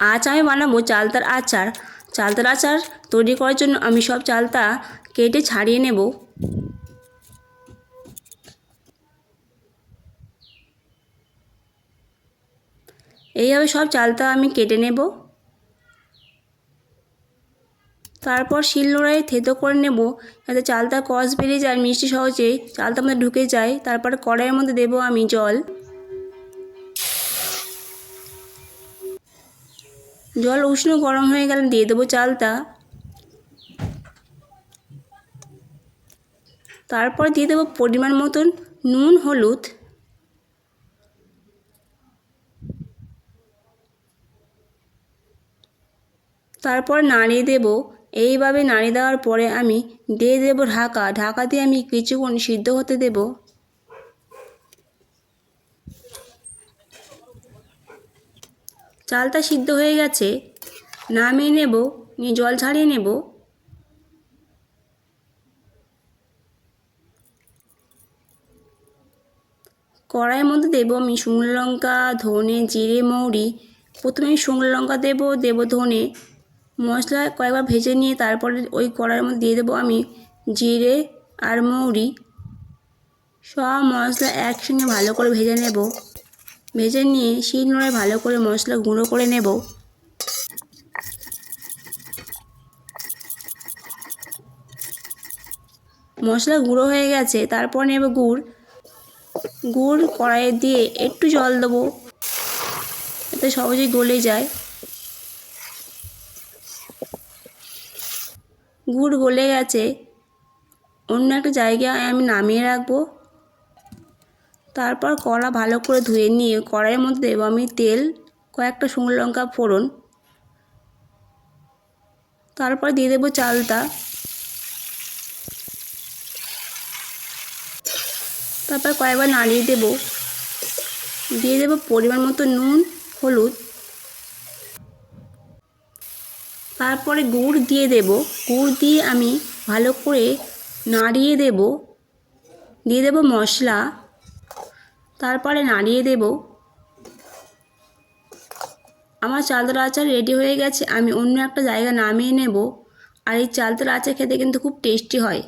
আজ আমি বানাবো চালতার আচার। চালতার আচার তৈরি করার জন্য আমি সব চালতা কেটে ছাড়িয়ে নেব। এইভাবে সব চালতা আমি কেটে নেব। তারপর শিলনোড়ায় থেতো করে নেব যাতে চালতার কষ বেরিয়ে যায়, মিষ্টি সহজে চালতার মধ্যে ঢুকে যায়। তারপর কড়াইয়ের মধ্যে দেব আমি জল। জল উষ্ণ গরম হয়ে গেলে দিয়ে দেবো চালতা। তারপর দিয়ে দেবো পরিমাণ মতন নুন, হলুদ। তারপর নাড়িয়ে দেব। এইভাবে নাড়িয়ে দেওয়ার পরে আমি দিয়ে দেব ঢাকা। ঢাকা দিয়ে আমি কিছুক্ষণ সিদ্ধ হতে দেব। চালটা সিদ্ধ হয়ে গেছে, নামিয়ে নেব, নিয়ে জল ঝারিয়ে নেব। কড়াইয়ের মধ্যে দেবো আমি শুকনো লঙ্কা, ধনে, জিরে, মৌরি। প্রথমে আমি শুকনো লঙ্কা দেব ধনে। মশলা কয়েকবার ভেজে নিয়ে তারপরে ওই কড়াইয়ের মধ্যে দিয়ে দেবো আমি জিরে আর মৌরি। সব মশলা একসঙ্গে ভালো করে ভেজে নেব। ভেজে নিয়ে শিলনোড়ায় ভালো করে মশলা গুঁড়ো করে নেব। মশলা গুঁড়ো হয়ে গেছে, তারপর নেব গুড়। গুড় কড়াইয়ে দিয়ে একটু জল দেবো যাতে সহজেই গলে যায়। গুড় গলে গেছে, অন্য একটা জায়গায় আমি নামিয়ে রাখবো। তারপর কড়া ভালো করে ধুয়ে নিয়ে কড়াইয়ের মধ্যে দেবো আমি তেল, কয়েকটা শুকনো লঙ্কা ফোড়ন। তারপর দিয়ে দেবো চালতা। তারপর কয়েকবার নাড়িয়ে দেব। দিয়ে দেবো পরিমাণ মতো নুন, হলুদ। তারপরে গুড় দিয়ে দেব। গুড় দিয়ে আমি ভালো করে নাড়িয়ে দেব। দিয়ে দেব মশলা। তারপরে নাড়িয়ে দেব। আমার চালতার আচার রেডি হয়ে গেছে, আমি অন্য একটা জায়গা নামিয়ে নেব। আর এই চালতার আচার খেতে কিন্তু খুব টেস্টি হয়।